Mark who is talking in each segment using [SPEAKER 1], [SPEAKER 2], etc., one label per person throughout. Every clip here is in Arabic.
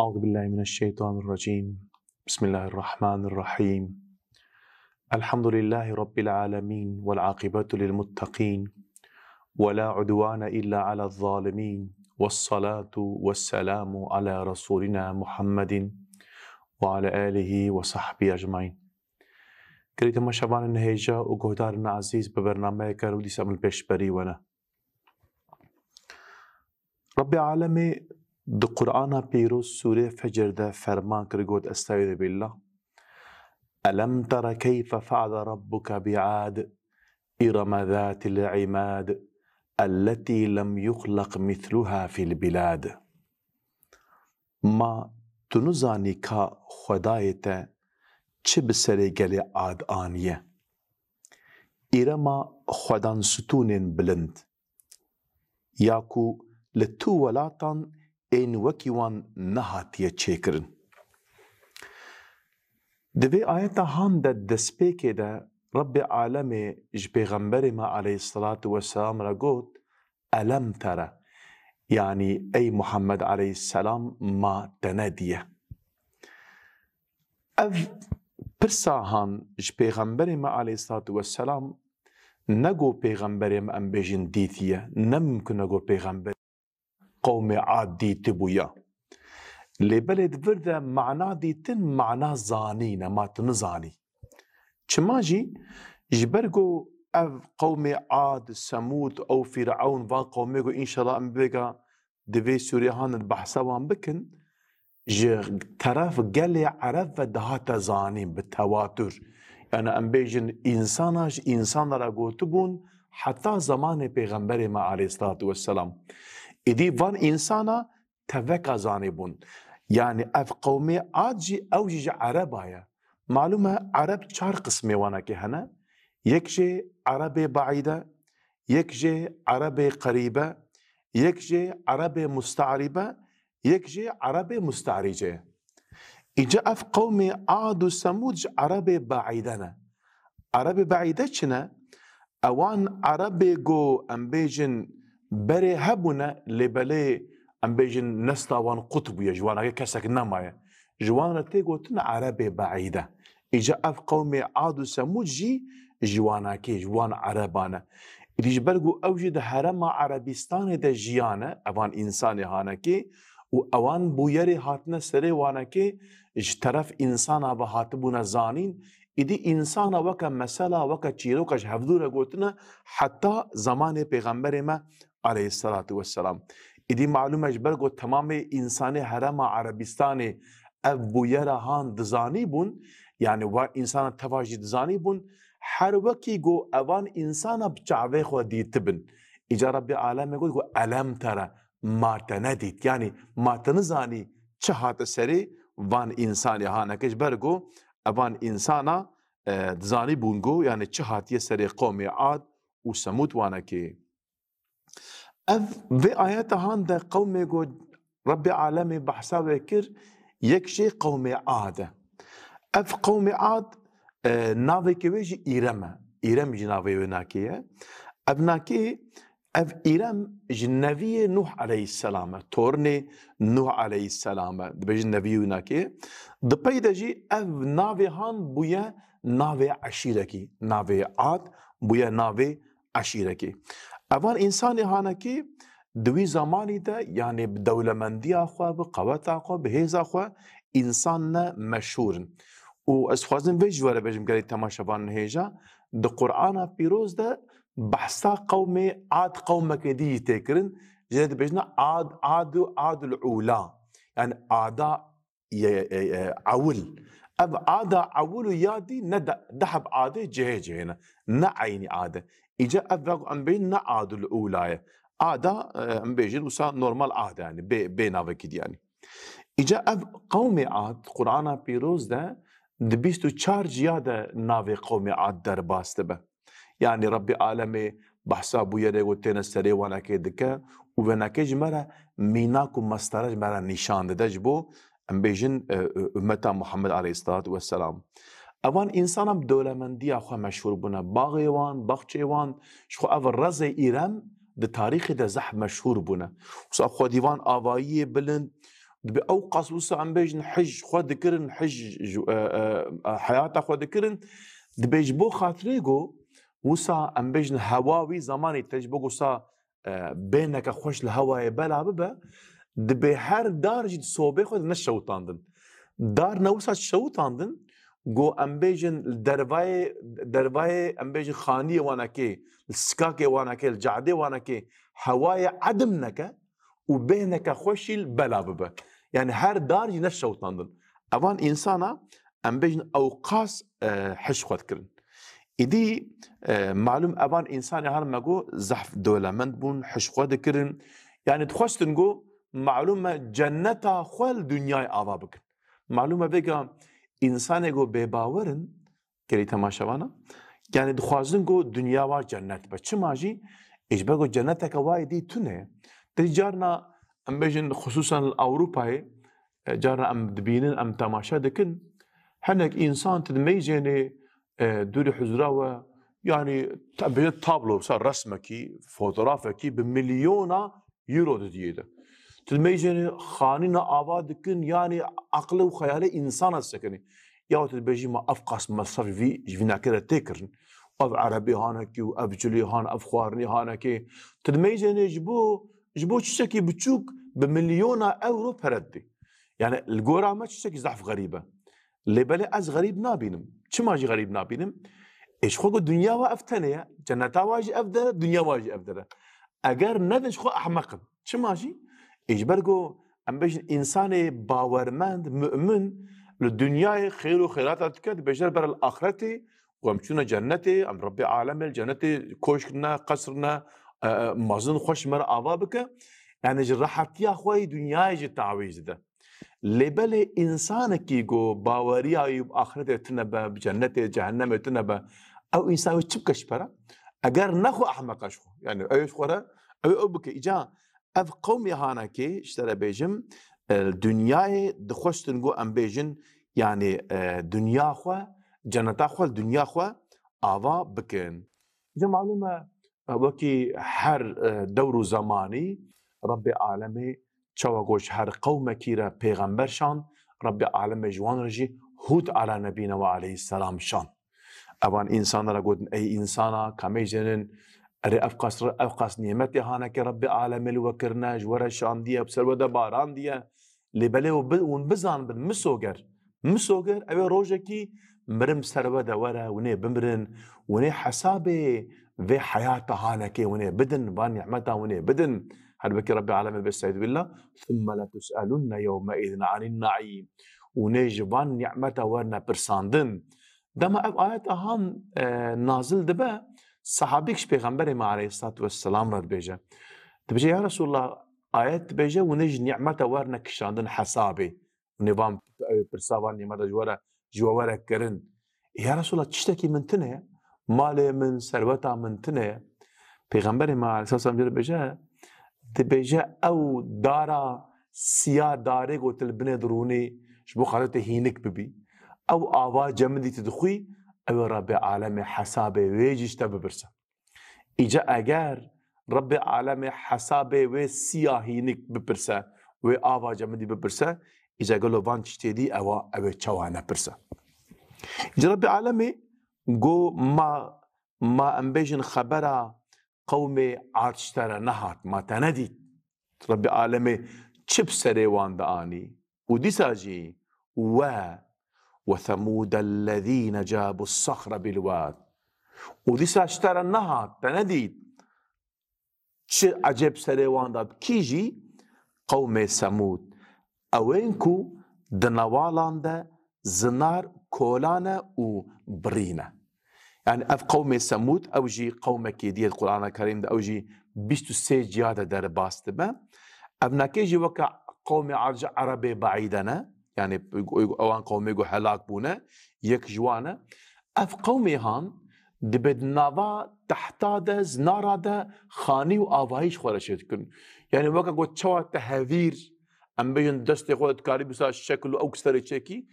[SPEAKER 1] أعوذ بالله من الشيطان الرجيم. بسم الله الرحمن الرحيم. الحمد لله رب العالمين والعاقبة للمتقين ولا عدوان إلا على الظالمين والصلاة والسلام على رسولنا محمد وعلى آله وصحبه أجمعين. كريتم شبان النهيجة وقهدارنا عزيز ببرنامج كارودي سامل بيشبري ونا رب العالمين د قرآن پیروز سوره فجر ده فرمان کرگود استعیذ بالله ألم تر كيف فعل ربك بعاد إرم ذات العماد التي لم يخلق مثلها في البلاد. ما تنزانی که خدایت چه بسری گلی عاد آنیه إرم خدان ستون بلند یاکو لتو ولاتان این وکیوان نهاتیه چیکرن. دوی آیت هان ده دسپیکه ده رب عالم اج پیغمبر ما علیه الصلاة والسلام را گوت ألم تره یعنی ای محمد علیه السلام ما تندیه. اف پرسا هان اج پیغمبر ما علیه الصلاة والسلام نگو پیغمبر ما ام بیجن دیتیه نمکن نگو پیغمبر قوم عاد ديت بويا لبلد ورده معنا ديتن معنا زانينا ما تنزاني چماجي جبرگو اف قوم عاد سمود او فرعون و قوميگو ان شاء الله ام بيگا دوي سوريهان البحثة وان بكن طرف قلي عرف دهات زانين بالتواتر يعني ام بيجن انساناش انسان را گوتبون حتى زمان پیغمبر ما عليه الصلاة والسلام ایدی وان انسانا توکا زانی بون یعنی اف قومی عادجی اوجی عرب آیا معلومه عرب چار قسمه وانا که هنه یک جه عرب بعیده یک جه عرب قریبه یک جه عرب مستعربه یک جه عرب مستعرجه ایجا اف قومی عاد و سمود عرب بعیده نه عرب بعیده چنه اوان عرب گو امبیجن بره هبونه لبله ام بيجن نسلا وان قطب يا جوانا كسك نمايا جوانا تيغوتن عربي بعيده اجا اف قوم عاد وثمود جي جوانا كي جوان عربانا اللي جبرغو اوجد هرم عربستان ده جيانا اوان انسان هانكي واوان بويري هاتنا سري وانكي اج طرف انسان ابا هاتبونا زانين ایدی انسان وکا مسئله وکا چیروکش هفدور گوتنا حتی زمان پیغمبر ما علیه الصلاة والسلام ایدی معلومش برگو تمام انسان حرم عربستان ابویره هان دزانی بون یعنی و انسان تواجی دزانی بون هر وکی گو اوان انسان بچعوه خود دیت بن ایجا رب عالم گو علم تره ما تندید یعنی ما تنزانی چه هات سری وان انسانی هانکش برگو اوان انسانا دزانی بونگو یعنی چه هاتیه سری قوم عاد و سمود وانکی اف في آيات هان ده قوم يقول رب عالمي بحثا وكر يكشي قوم عاد اف قوم عاد ناوي كويجي إيرم جناوي وناكيه ابناكي اف إيرم جنبي نوح عليه السلام تورني نوح عليه السلام بيجي النبي وناكيه دبيدا جي اف ناوي هان بويا ناوي عشيركي ناوي عاد بويا ناوي عشيركي اول انسانی هانه که دوی زمانی ده یعنی دولمندی آخوا و قوت آخوا به هیز آخوا انسان نه مشهورن و از خوازم ویج وره بجم گری تماشابان هیجا ده قرآن پیروز ده بحثا قوم عاد قوم که تکرن جنید بجنا عاد العولا يعني عادا عول اب عادا عول يادي ندحب عاده جهنا نعيني عاده اجا افق ام بين نعاد الاولى عاده ام بيجن وسا نورمال عاده يعني بينا وكيد يعني اجا اف قوم عاد قرآن بيروز ده دبيستو تشارج ياده ناوي قوم عاد در باستبه يعني ربي عالمي بحسا بو يره وتنا سري وانا كدك وبناكج مرا ميناكم مسترج مرا نشان ده جبو ام بيجن امتا محمد عليه الصلاه والسلام اوان انسانم دولمندی اخو مشهور بونه باغیوان باغچیوان شخو اول رز ایران ده تاریخ ده زح مشهور بونه وصا خو دیوان آوایی بلند دبي أوقاس وسا أم بيجن حج خوا دكرن حج حياته خوا دكرن دبي جبو خاطريجو وسا أم بيجن هواوي زماني تجبو وسا بينك خوش الهواء بلا ببا دبي هر دارجي صوبي خود نشوطاندن دار نوسا شوطاندن جو ام بيجن درواي ام بيجن خانيه وانكي السكاكي وانكي الجعدي وانكي هواي عدمنك وبينك خوشي بلا ببا يعني هر دارجي نشوطاندن اوان انسانا ام بيجن اوقاس حش خود كرن إدي معلوم أبان إنسان هر مجو زحف دولمند بون حش خود كرن يعني تخوست نجو معلومة جنة خال دنيا آبابك معلومة بيجا إنسان جو بباورن كلي تماشوانا يعني تخوازن جو دنيا و جنة بس ماجي إيش بقول جنتك وايدي تونه تجارنا أم بيجن خصوصا الأوروبا جارنا أم دبينن أم تماشا دكن هناك إنسان تدميجني دوري حزراوة يعني تابلو صار رسمكي فوتوغرافكي بمليون يورو ديده تلميجن خانينا آبادكن يعني عقل وخيال إنسان السكني يا تلبيجي ما أفقس مصر في ناكرة تكرن أف عربي هانكي وأف جلي هان أف خوارني هانكي تلميجن جبو تشكي بتشوك بمليون أورو بردي يعني الجورا ما تشكي زحف غريبة اللي بالي از غريب نابينم چه ماجي غريب نابينم ايش خو الدنيا وافتنيا جنتا واجي افدر دنيا واجي افدر اگر ندش خو احمق چه ماجي ايش برغو ام بيش انسان باورمند مؤمن للدنيا خير وخيرات تكد بجر بر الاخرته وامشونا جنتي ام ربي عالم الجنه كوشنا قصرنا مازن خوش مر ابابك يعني جراحتي اخوي دنيا جي تعويز ده لبل إنسان كيجو باوريا يب آخرته تنبه بجنته جهنم تنبه أو إنسان يتشبكش برا أجر نخو أحمقش خو يعني أيش خورا أو بك إجا أف قومي هانا كي اشترى بيجم الدنيا دخوش تنجو أم بيجن يعني دنيا خو جنتا خو الدنيا خو آوا بكن إذا معلومة وكي حر دور زماني رب عالمي چاوا گوش هر قوم كيرا پیغمبر شان رب عالم جوان رجي هود على نبينا وعليه السلام شان اوان انسان را قد اي انسانا كميجنن اري افقاس نعمتي هانا كي رب عالم الوكرنا جورا شان دي بسر ودا باران دي لبلي ون بزان بن مسوگر اوي روجكي مرم سر ودا ورا وني بمرن وني حسابي في حياة هانا كي وني بدن بان نعمتها وني بدن هل بك رب العالمين بالسعيد بالله ثم لا تسألن يومئذ عن النعيم ونجبان نعمته ورنا برساندن دما آيات أهم نازل دبا صحابيكش پیغمبر ما عليه الصلاة والسلام رد بيجا تبجي يا رسول الله آيات بيجا ونج نعمته ورنا كشاندن حسابي ونظام برساوان نعمته جوارا كرن يا رسول الله تشتكي من تنه مالي من سروتا من تنه پیغمبر ما عليه الصلاة والسلام بيجا تبيجا او دارا سيا داري قلت البني دروني شبو خالته هينك ببي او آوا جمدي تدخوي او رب عالم حسابه ويجيش تببرسا اجا اگر رب عالم حسابه و سيا هينك ببرسا و آوا جمدي ببرسا اجا قلو وانش تيدي او چوانا برسا اجا رب عالم قو ما انبيجن خبرا قومي عارشترا نهات ما تنديت رب عالمي چب سريوان داني ودي ساجي وثمود الذين جابوا الصخر بالواد ودي ساشترا نهات تنديت چه عجب سريوان داد كيجي قومي ثمود اوينكو دنوالان دا زنار كولانا و برينا يعني اف قوم ثمود او جي قومك دي القران الكريم ده او جي 23 جياده در باستبه ابناكي جي وكا قوم عربي بعيدنا يعني اوان قومي جو هلاك بونا يك جوانا اف قومي هان دبدناوا تحتاد زنارادا خاني واوايش خورشت كن يعني وكا جو تشوا تهذير ام بين دست خود كاري بسا شكل او كستر تشكي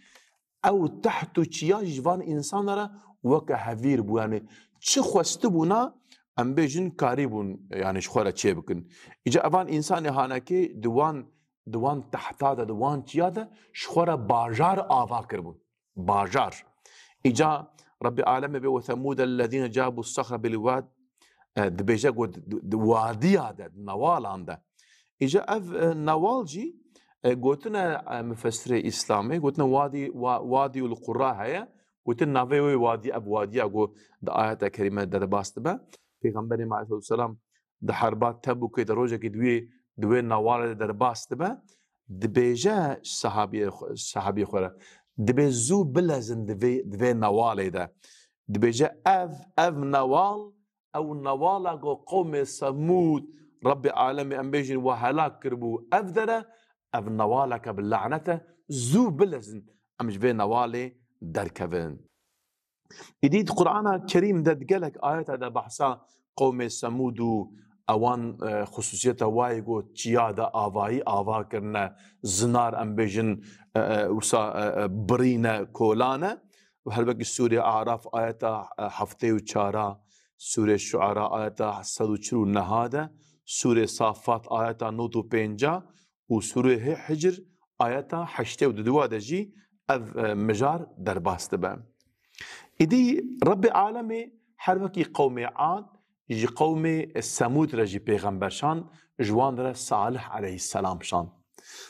[SPEAKER 1] او تحت چيا جوان انسان را وكا هفير بو يعني چه خوستبونا ام بيجن كاري بون يعني شخورا چه بكن اجا اوان انسان هاناكي دوان دوان تحتا دوان چیا ده شخورا باجار آوا کربون باجار إجا رب العالمين وثمود الذين جابوا الصخر بالواد دبيجا قد وادي هذا نوال عنده إجا أف نوال جي قلتنا مفسر إسلامي قلتنا وادي القراء هيا قلتنا نافي وادي أب وادي أقول ده آيات كريمة ده باست به پیغمبر ما عليه السلام ده حربات تبوك ده روجا دوی نوال در باست به دبیجا صحابی خوره دبی زو بلزن دوی نوالی ده دبیجا اف نوال او نوالا گو قوم سمود رب العالمین انبیجن و هلاک کربو اف دره اف نوالا که باللعنته زو بلزن امش في نوالی در کون إديد قرآن كريم ده قالك آيات هذا بحثا قوم سمود اوان خصوصیت وایگو چیاده آوایی آوا کرنه زنار انبیجن وسا برینه کولانه و هلبک سوره اعراف آیت هفته و چارا سوره شعراء آیت 149 هذا سوره صافات آیت 95 و سوره حجر آیت 82 دجی اف مجار در باست به ایدی رب العالمین هر وکی قوم عاد جي قوم الثمود رجي پیغمبرشان جوان را صالح عليه السلام شان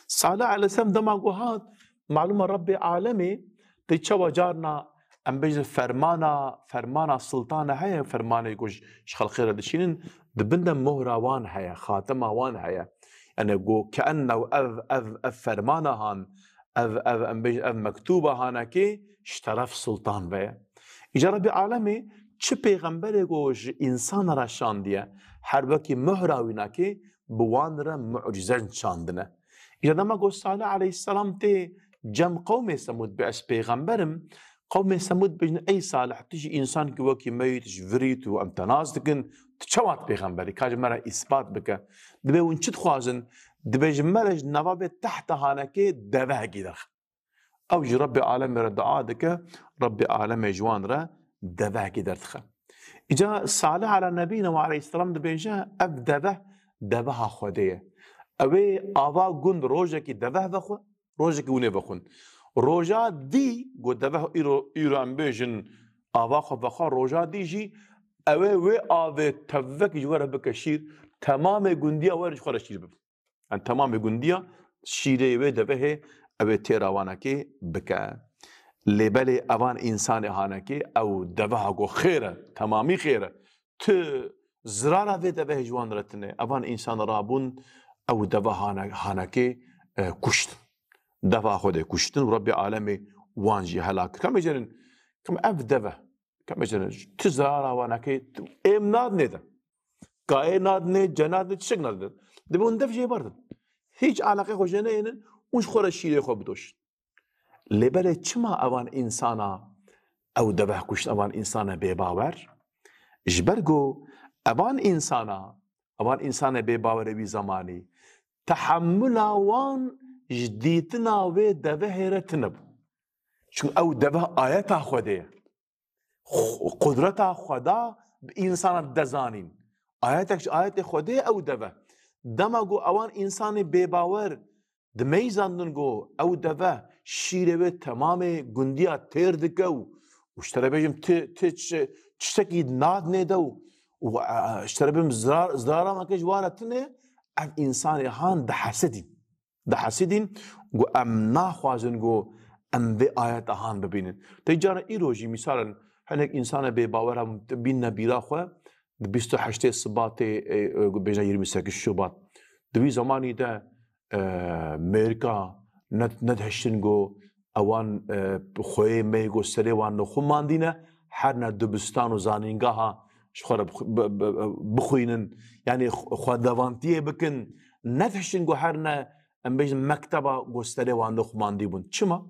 [SPEAKER 1] صالح عليه السلام دماغو هاد معلومة رب العالمي تيتشوا جارنا ام بيج فرمانا سلطانه هيا فرمانه يقول شخل خير دشينن دبنده مهراوان هيا خاتمه وان هيا يعني جو كانه اف فرمانه هان اف ام بيج اف مكتوبه هانكي اشترف سلطان بيه اجا رب العالمي چه پیغمبر گوش انسان را شاندیه هر وکی مهراوینا که بوان را معجزه شاندنه اینا ما گوش صالح علیه السلام تی جم قوم سمود بیس پیغمبرم قوم سمود بجن ای صالح تیجی انسان که وکی میتش وريت و امتناز دکن تچوات پیغمبری کاج مرا اثبات بکه دبی اون چت خوازن دبی جمرج نواب تحت هانکه دوه گیدر او جی رب العالم را دعا دکه رب العالم جوان را دوه گیدرتخه اجا صالح على نبينا وعليه السلام دبيجا اف دوه خوده اوه آوا گند روژه کی دوه بخو روژه کی ونه بخون روژا دی گو دوه ایرو انبیجن آوا خو بخوا روژا دی جی اوه و آوه توک جواره بکشیر تمام گندیا ورش خورا شیر بب ان تمام گندیا شیره و دوه اوه تیراوانه کی بکه لبل اوان انسان هانکی او دوه گو خیره تمامی خیره تو زرارا و دوه جوان رتنه اوان انسان رابون او دوه هانکی کشت دوه خوده کشتن و رب العالمی وانجی هلاک کم جنن کم اف دوه کم جنن تو زرارا وانکی امناد نیده کائنات نه جنات نه چشک نده دبه اون دفع جه بردن هیچ علاقه خوشه نه اینن اونش خوره شیره خواه بدوشت لبله چما اوان انسانا او دوه کشت اوان انسانا بباور جبرگو اوان انسانا بباور بی زمانی تحمل اوان جدیتنا و دوه رتنب چون او دوه آیتا خوده قدرتا خدا انسان دزانین آیت خوده او دوه دماغو اوان انسان بباور دمیزاندن گو او دوه شیره و تمام گندیا تیر دکو و اشتره بجم چشتکی ناد نیدو و اشتره بجم زرارا مکش وارتنه اف انسان هان ده حسدین گو ام ناخوازن گو ام به آیت هان ببینن تیجارا ای روژی مثلا هنک انسان به باور هم بین نبیرا خواه ده 28 سبات بجا 28 شبات دوی زمانی ده امریکا ندهشتن گو اوان خوی میگو سری وان نخو ماندینه هر نه دبستان و زانینگاه ها شخوره بخوینن یعنی خودوانتیه بکن ندهشتن گو هر نه ام بیش مکتبا گو سری وان نخو ماندی بون چما؟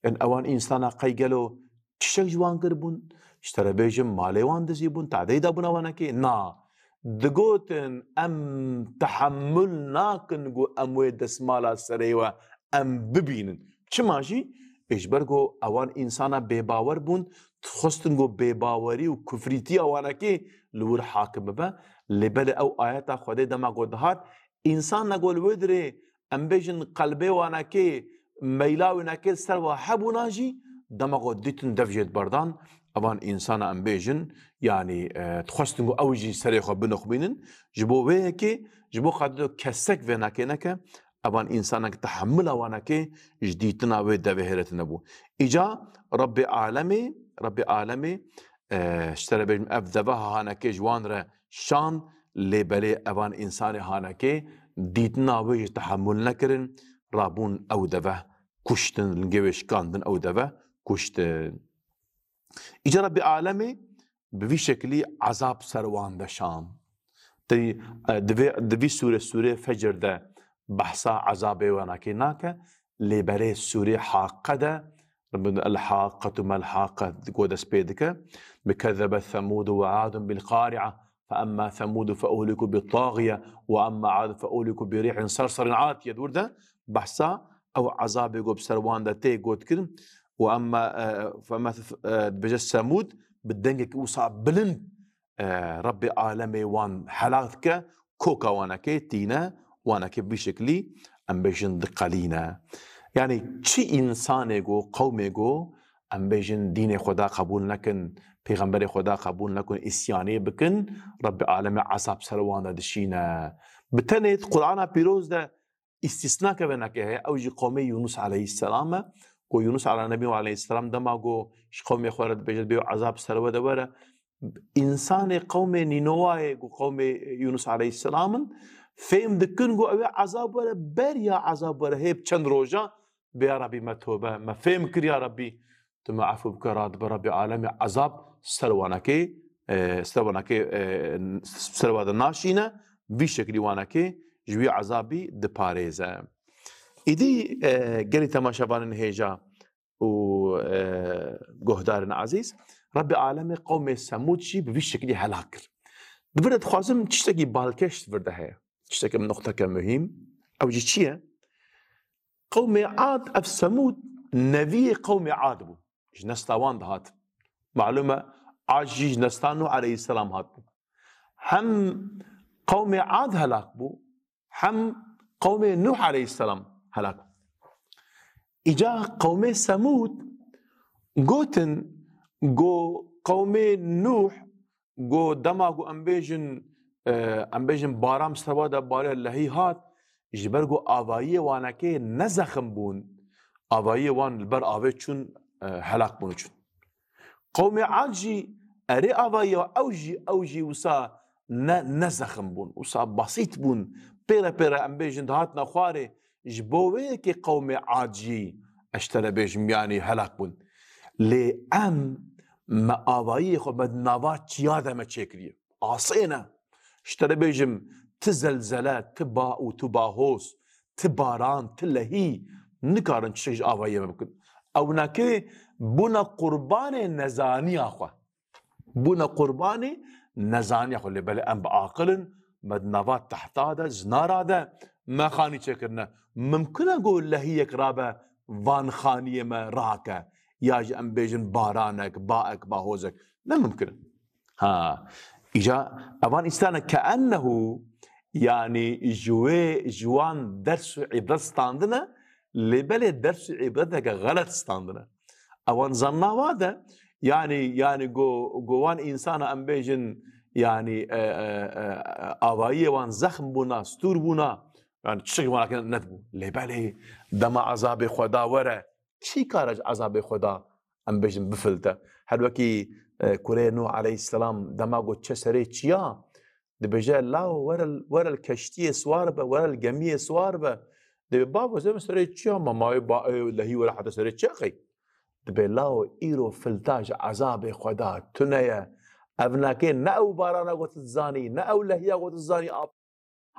[SPEAKER 1] یعنی اوان انسانا قیگلو چشک جوان کر بون اشتره بیشم مالی وان دزی بون تعدیده بون اوانه که نا دگوتن ام تحمل ناکن گو اموی دسمالا سریوه ام ببینن چه ماشی؟ اجبرگو اوان انسانا بباور بون خستن گو بباوری و کفریتی اوانه که لور حاکم با لبل او آیتا خوده دما گو دهات انسان نگول ودره ام بيجن قلبي وانا كي ميلاوي ناكل سر حبو ناجي دماغو ديتن دفجت بردان اوان انسان ام بيجن يعني تخستنگو اوجي سريخو بنخبينن جبو ويكي جبو خادو كسك فيناكينك اوان انسانك تحمل وانكي جديتنا ودبهرت نبو اجا رب عالمي اشترى بيجم افذبها هانكي جوان شان لبلي اوان انسان هانكي ديتنا ويج تحمل نكرن رابون او دبه كشتن لنجوش كاندن او دبه كشتن اجا رب عالمي بوی شکلی عذاب سروان ده شام دوی سوره فجر ده بحثا عذاب وناكي ناكا لبري سوره حاقه ده الحاقة ما الحاقة قود سبيدك بكذب ثمود وعاد بالقارعة فأما ثمود فأهلكوا بالطاغية وأما عاد فأهلكوا بريح صرصر عاتية دور ده بحثا أو عذاب يقول سروان ده تي قود كرم فأما بجس ثمود بدنجك وصعب بلند ربي عالمي وان حالاتك كوكا وانكي تينا وانكي بشكلي ام بيجن دقالينا يعني چي انساني جو قومي جو ام بيجن دين خدا قبول نكن پیغمبر خدا قبول نكن اسياني بكن ربي عالمي عصاب سروان دشينا بتنت قرآن بيروز ده استثناء كبنكه اوجي قومي يونس عليه السلام کو یونس علی نبی علیه السلام دماغو قوم خورد بجد بیو عذاب سرو دوره انسان قوم نینوای کو قوم یونس علیه السلام فهم دکن گو او عذاب ولا بریا عذاب ولا هیب چند روزا بیا ربی متوبه ما فهم کر یا ربی تم عفو بکرات برب عالم عذاب سروانکه سرواد ناشینه بی شکلی وانکه جوی عذابی دپاريزه ایدی گلی تماشابان هیجا و گهدار عزیز رب عالم قوم ثمود شي بوی شکلی هلاکر دبرد خوازم تشتكي بالكشت ورده هي تشتكي من نقطة مهم او جي چیه قوم عاد اف ثمود نبي قوم عاد بو جنستاوان هات معلومة عاجي جنستانو عليه السلام هات بو هم قوم عاد هلاك بو هم قوم نوح عليه السلام هلاك اجا قوم ثمود قوتن قو قوم نوح قو دماغو امبيجن بارام سوادا باري اللهي هات جبرقو آوائي وانكي نزخم بون آوائي وان البر آوائي چون هلاك بونو چون قوم عاجي اري آوائي اوجي وسا نزخم بون وسا بسيط بون بيرا امبيجن دهات نخواري جبوه كي قوم عاجي اشترى بيجم يعني هلاك بون لأن ما آوائي خو بدناوات چياده ما چكريه آسينا اشترى بيجم تزلزلات تبا و تباهوس تباران تلهي نكارن تشج آوائي ممكن او ناكي بنا قربان نزاني اخوة بنا قربان نزاني اخوة اللي بلا ام بعاقل بدناوات تحتاده زناراده ما خاني چكرنا ممكن اقول لهي قرابه وان خانيه ما راكه ياج ام بيجن بارانك باك باهوزك لا ممكن ها اجا اوان استانا كانه يعني جوان درس عبرت ستاندنا لبل درس عبرتك غلط ستاندنا اوان ظنا هذا يعني جوان انسان ام بيجن يعني اوائي وان زخم بونا ستور بونا يعني تشكي ولكن ندبو لبل دم عذاب خدا ورا چی کارج عذاب خدا ام بجن بفلته هر وکی کوره نوح علیه السلام دماغو چه سری چیا دبجه لا ورا الكشتي سوار به ورا الجميع سوار به دب بابا زم سری چیا ما با لهی ولا حتى سری چقی دب لا ایرو فلتاج عذاب خدا تنیا ابناکه نه او بارانه قوت الزانی نه او لهیا قوت الزانی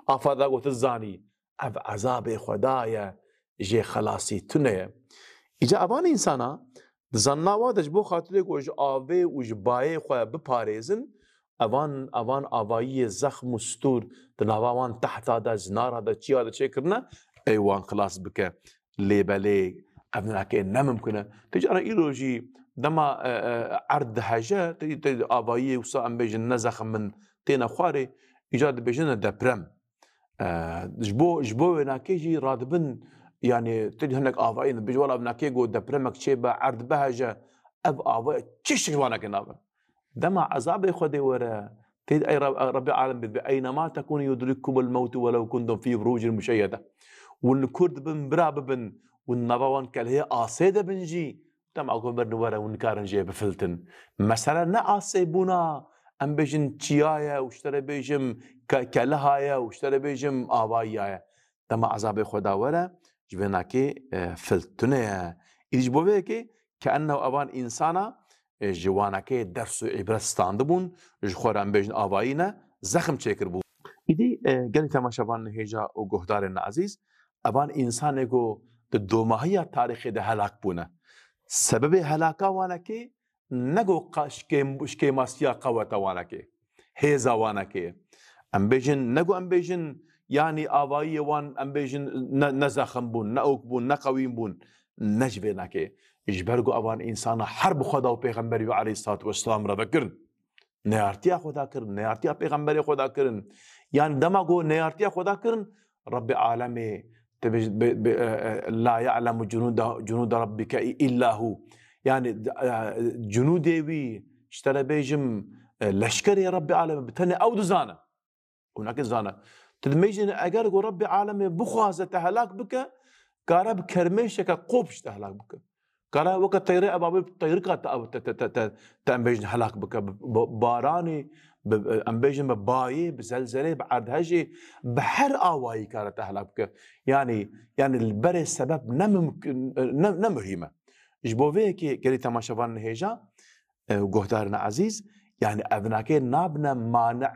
[SPEAKER 1] افادا قوت الزانی اب عذاب خدایا جه خلاصی تنیا اجا اوان انسانا زناوادش بو خاطر کوج آوه وج بای خو بپاريزن اوان آوایی زخم مستور دناوان تحت هذا زنار هذا چی هذا چه کرنا ایوان خلاص بک لیبلی ابناک نممکنه تجارا ایروجی دما عرض حاجه آوایی وسا ام بيجن نزخم من تينا خواري ايجاد بيجن دبرم جبو ناكيجي رادبن يعني تجي هناك آفاين بيجي ولا بناكيجو دبرمك شيبة عرض بهجة أب آفاي تشيش وانا كنابا دمع عذاب خدي ورا تيد أي رب العالمين بأينما تكون يدرككم الموت ولو كنتم في بروج مشيدة والكرد بن براب بن والنبوان كالهي آسيدة بنجي دمع أقول برنورا ونكارن جي بفلتن مثلا نعاسيبونا أم بيجن تشيايا واشتري بيجم كلهايا واشتري بيجم آبايا دمع عذاب خدا ورا جبناكي فلتنيا إذا بوفيكي كأنه أبان إنسانا جواناكي درس عبرستان دبون جخوران بيجن آباينا زخم تشكر بو إذا قال تماشابان هيجا وجهدارنا عزيز أبان إنسان يقول الدوماهية تاريخي ده هلاك بونا سبب هلاكا واناكي نگو شكي ماسيا قوة واناكي هيزا واناكي ام بيجن يعني آوائي وان ام بيجن نزاخم بون نأوك بون نقويم بون نجبيناكي اجبرگو اوان انسانا حرب خدا و پیغمبری عليه الصلاة والسلام را بكرن نيارتيا خدا كرن نيارتيا پیغمبری خدا كرن يعني دماغو نيارتيا خدا كرن رب عالمي لا يعلم جنود ربك إلا هو يعني جنودي اشترى بيجم لشكري ربي عالمي بتني أو دزانا هناك زانا تدميجن أجر ربي عالمي بخوازة تهلاك بك كارب كرميشك قوبش تهلاك بك كارا وقت طيرة أبابي طيرك تأمبيجن هلاك بك باراني أمبيجن بباي بزلزلة بعد هجي بحر آواي كارا تهلاك بك يعني البري السبب نمهمة جبوفيه كي كري تماشفان هيجا وقهدارنا عزيز يعني أبناكي نابنا مانع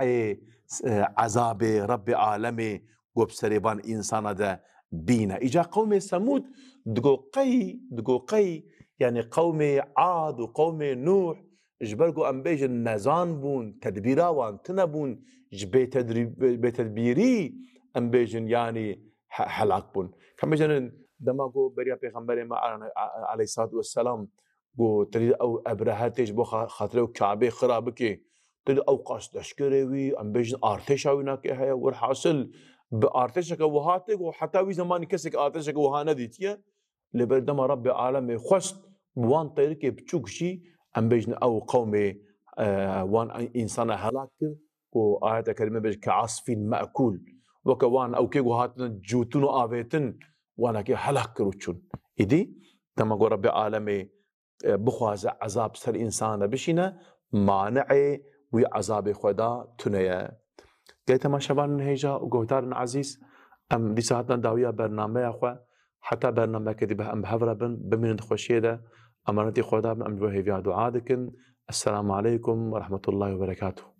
[SPEAKER 1] عذاب رب عالمي وبسريبان إنسان ده بينا إجا قوم ثمود دقو قي يعني قوم عاد وقوم نوح جبرقو أم بيجن نزان بون تدبيرا وان تنبون جبي تدبيري أم بيجن يعني حلاك بون كم بيجن دماغو بريا پیغمبر ما عليه الصلاة والسلام قو تريد أو أبرهاتيش بو خاطره كعبه خرابكي تريد أو قاس دشكريوي أم بيجن آرتش هاويناكي هيا والحاصل بآرتشك وهاتك وحتى وي زمان كسك آرتشك وها نديتيه لبردم رب العالمين خست بوان طيركي بتشوكشي أم بيجن أو قومي وان إنسان هلاك وآيات كلمة بيج كعصف مأكول وكوان أو كي وهاتن جوتون آفيتن وانا كي هلاك روتشون إدي تما قو رب العالمين بخواز عذاب سر إنسان بشينا مانعي وي عذاب خدا تنيا قلت ما شبان هيجا وقهدارنا عزيز أم دي ساعتنا داوية برنامج أخوة حتى برنامج كدي به أم بهفرة بمن خوشيدة أمانتي خدا أم جوه فيها دعاء السلام عليكم ورحمة الله وبركاته.